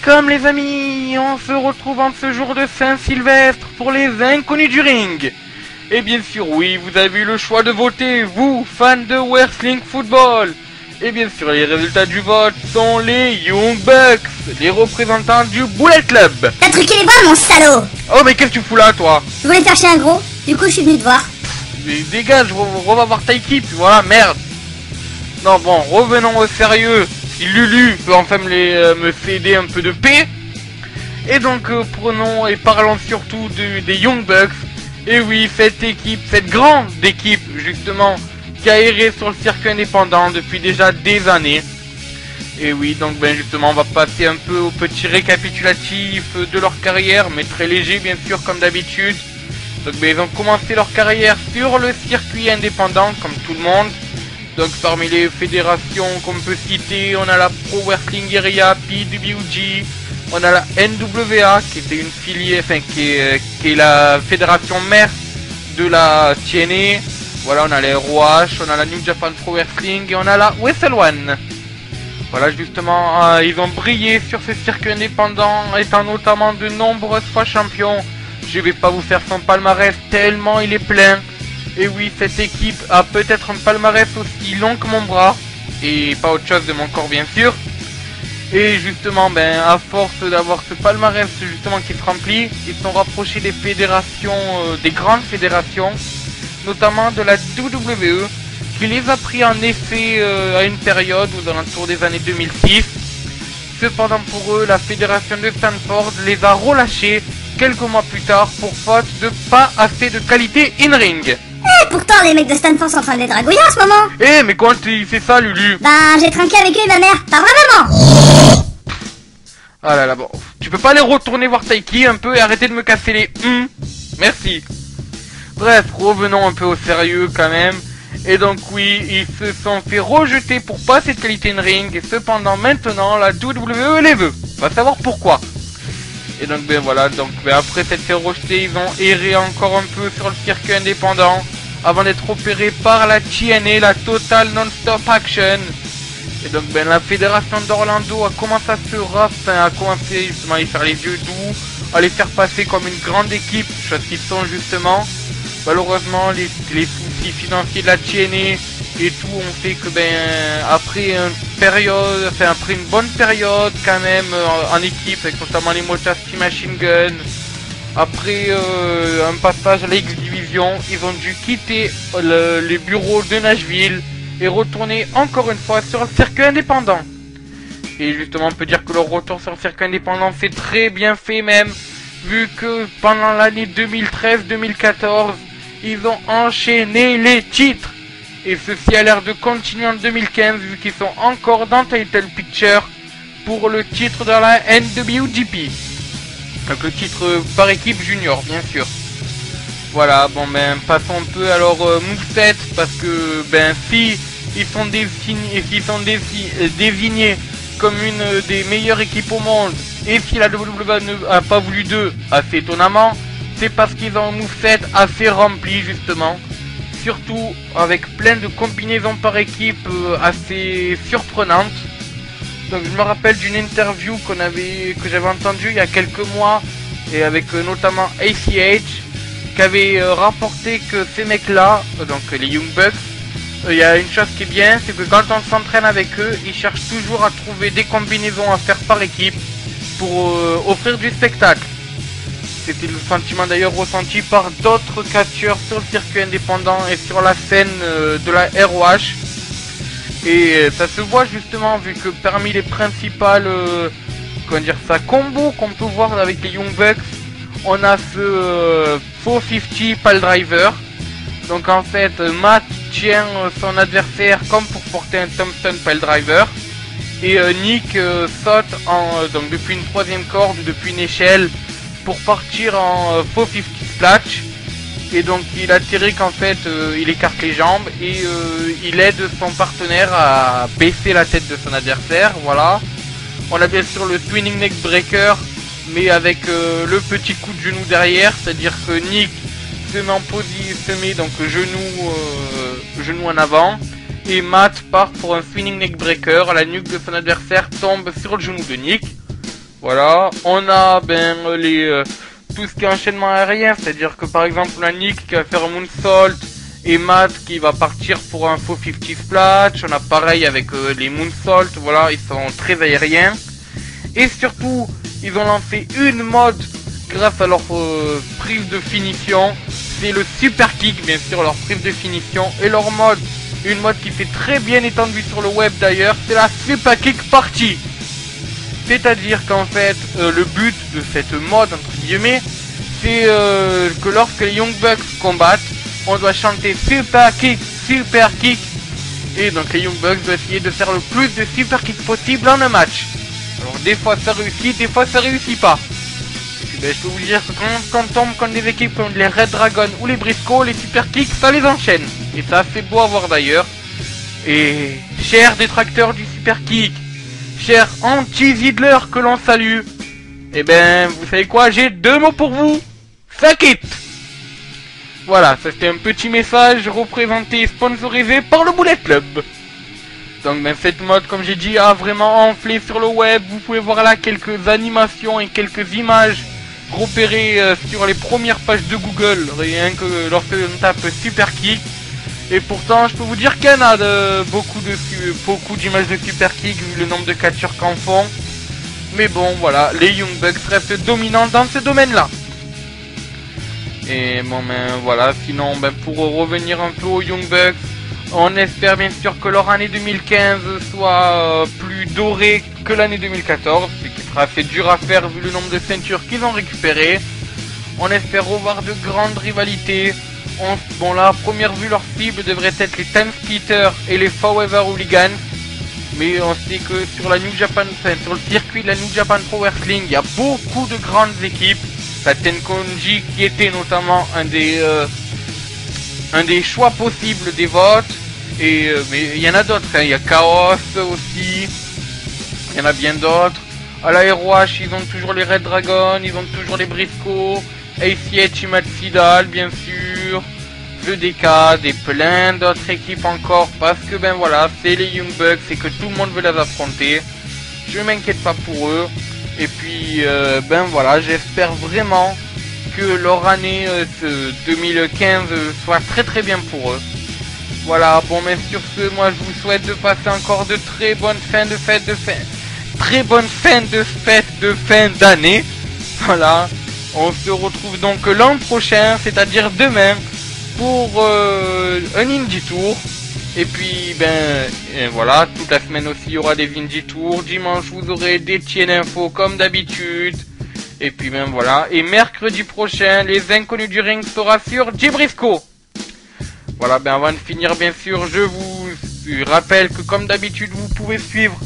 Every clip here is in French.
Welcome les amis, on se retrouve en ce jour de Saint-Sylvestre pour les inconnus du ring. Et bien sûr oui, vous avez eu le choix de voter, vous, fans de Wrestling Football. Et bien sûr les résultats du vote sont les Young Bucks, les représentants du Bullet Club. T'as truqué les balles mon salaud. Oh mais qu'est-ce que tu fous là toi? Je voulais faire chier un gros, du coup je suis venu te voir. Mais dégage, on va voir ta équipe, voilà, merde. Non bon, revenons au sérieux. Si Lulu peut enfin me céder un peu de paix. Et donc prenons et parlons surtout des Young Bucks. Et oui, cette équipe, cette grande équipe justement, qui a erré sur le circuit indépendant depuis déjà des années. Et oui, donc ben justement on va passer un peu au petit récapitulatif de leur carrière, mais très léger bien sûr comme d'habitude. Donc ben ils ont commencé leur carrière sur le circuit indépendant comme tout le monde. Donc parmi les fédérations qu'on peut citer, on a la Pro Wrestling Area, PWG, on a la NWA qui était une filière, enfin qui est la fédération mère de la TNA. Voilà, on a les ROH, on a la New Japan Pro Wrestling et on a la Wrestle One. Voilà justement, ils ont brillé sur ce circuit indépendant, étant notamment de nombreuses fois champions. Je vais pas vous faire son palmarès tellement il est plein. Et oui, cette équipe a peut-être un palmarès aussi long que mon bras, et pas autre chose de mon corps bien sûr. Et justement, ben à force d'avoir ce palmarès justement qui se remplit, ils sont rapprochés des fédérations, des grandes fédérations, notamment de la WWE, qui les a pris en effet à une période aux alentours des années 2006. Cependant pour eux, la fédération de Stanford les a relâchés quelques mois plus tard pour faute de pas assez de qualité in-ring. Pourtant les mecs de Stanford sont en train de les dragouiller en ce moment. Eh mais quand tu fais ça Lulu? Ben j'ai trinqué avec eux et ma mère, pas vraiment. Ah là là bon, tu peux pas aller retourner voir Taiki un peu et arrêter de me casser les merci. Bref, revenons un peu au sérieux quand même. Et donc oui, ils se sont fait rejeter pour pas cette qualité in ring, et cependant maintenant la WWE les veut. On va savoir pourquoi. Et donc ben voilà, donc ben, après s'être fait rejeter, ils ont erré encore un peu sur le circuit indépendant avant d'être opérés par la TNA, la Total Non-Stop Action. Et donc ben la fédération d'Orlando a commencé à commencer justement à les faire les yeux doux, à les faire passer comme une grande équipe, chose qu'ils sont justement. Malheureusement les soucis financiers de la TNA et tout ont fait que ben après une bonne période quand même en équipe avec notamment les Motor-City Machine Gun, après un passage à la X-Division, ils ont dû quitter les bureaux de Nashville et retourner encore une fois sur le circuit indépendant. Et justement on peut dire que leur retour sur le circuit indépendant c'est très bien fait même, vu que pendant l'année 2013-2014 ils ont enchaîné les titres. Et ceci a l'air de continuer en 2015 vu qu'ils sont encore dans Title Picture pour le titre de la NWGP. Donc le titre par équipe junior bien sûr. Voilà, bon ben passons un peu alors moveset, parce que ben si ils sont désignés comme une des meilleures équipes au monde, et si la WWE n'a pas voulu d'eux assez étonnamment, c'est parce qu'ils ont un moveset assez rempli justement. Surtout avec plein de combinaisons par équipe assez surprenantes. Donc je me rappelle d'une interview que j'avais entendue il y a quelques mois, et avec notamment ACH, qui avait rapporté que ces mecs là, donc les Young Bucks, il y a une chose qui est bien, c'est que quand on s'entraîne avec eux, ils cherchent toujours à trouver des combinaisons à faire par équipe pour offrir du spectacle. C'était le sentiment d'ailleurs ressenti par d'autres catcheurs sur le circuit indépendant et sur la scène de la ROH. Et ça se voit justement vu que parmi les principales combos qu'on peut voir avec les Young Bucks, on a ce 450 pile driver. Donc en fait Matt tient son adversaire comme pour porter un Thompson pile driver. Et Nick saute donc depuis une troisième corde, depuis une échelle, pour partir en 450 splash. Et donc il atterrit qu'en fait il écarte les jambes et il aide son partenaire à baisser la tête de son adversaire. Voilà. On a bien sûr le twinning neck breaker, mais avec le petit coup de genou derrière, c'est-à-dire que Nick se met donc genou en avant, et Matt part pour un spinning neck breaker. La nuque de son adversaire tombe sur le genou de Nick. Voilà, on a tout ce qui est enchaînement aérien, c'est-à-dire que par exemple on a Nick qui va faire un moonsault et Matt qui va partir pour un faux 50 splash. On a pareil avec les moonsaults, voilà, ils sont très aériens. Et surtout, ils ont lancé une mode grâce à leur prise de finition. C'est le super kick, bien sûr, leur prise de finition et leur mode. Une mode qui s'est très bien étendue sur le web d'ailleurs, c'est la super kick party. C'est-à-dire qu'en fait, le but de cette mode, entre guillemets, c'est que lorsque les Young Bucks combattent, on doit chanter super kick, et donc les Young Bucks doivent essayer de faire le plus de super kick possible en un match. Alors des fois ça réussit, des fois ça réussit pas. Et ben, je peux vous dire que quand on tombe contre des équipes comme les Red Dragon ou les Briscoe, les super kicks ça les enchaîne. Et ça c'est beau à voir d'ailleurs. Et chers détracteurs du super kick, cher anti-Ziggler que l'on salue, et ben vous savez quoi, j'ai deux mots pour vous, fuck it. Voilà, ça c'était un petit message représenté et sponsorisé par le Bullet Club. Donc ben cette mode, comme j'ai dit, a vraiment enflé sur le web. Vous pouvez voir là quelques animations et quelques images repérées sur les premières pages de Google, rien que lorsque on tape super kick. Et pourtant, je peux vous dire qu'il y en a beaucoup d'images de super kick vu le nombre de catcheurs qu'en font. Mais bon, voilà, les Young Bucks restent dominants dans ce domaine-là. Et bon, ben voilà, sinon, ben pour revenir un peu aux Young Bucks, on espère bien sûr que leur année 2015 soit plus dorée que l'année 2014, ce qui sera assez dur à faire vu le nombre de ceintures qu'ils ont récupérées. On espère revoir de grandes rivalités. Bon là, à première vue, leur cible devrait être les Time Splitters et les Forever Hooligans. Mais on sait que sur la New Japan, sur le circuit de la New Japan Pro Wrestling, il y a beaucoup de grandes équipes. La Tenkonji qui était notamment un des choix possibles des votes. Et mais il y en a d'autres, hein. Il y a Chaos aussi. Il y en a bien d'autres. À la ROH, ils ont toujours les Red Dragon, ils ont toujours les Briscoe, ACH, Matsidal, bien sûr, le DK, et plein d'autres équipes encore, parce que ben voilà, c'est les Young Bucks et que tout le monde veut les affronter. Je m'inquiète pas pour eux. Et puis ben voilà, j'espère vraiment que leur année 2015 soit très très bien pour eux. Voilà, bon mais sur ce, moi je vous souhaite de passer encore de très bonnes fêtes de fin d'année. Voilà, on se retrouve donc l'an prochain, c'est-à-dire demain, pour un Indie Tour. Et puis ben voilà, toute la semaine aussi il y aura des Indie Tours. Dimanche vous aurez des TN Info comme d'habitude. Et puis ben voilà, et mercredi prochain, les inconnus du ring sera sur Briscoe. Voilà, ben avant de finir bien sûr, je vous rappelle que comme d'habitude vous pouvez suivre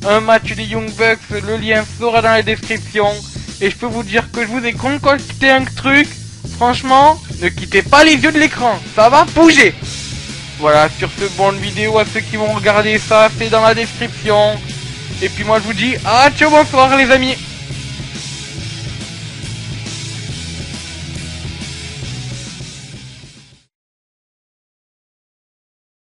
un match des Young Bucks, le lien sera dans la description. Et je peux vous dire que je vous ai concocté un truc, franchement, ne quittez pas les yeux de l'écran, ça va bouger. Voilà, sur ce, bonne vidéo à ceux qui vont regarder ça, c'est dans la description. Et puis moi je vous dis, ciao, bonsoir les amis.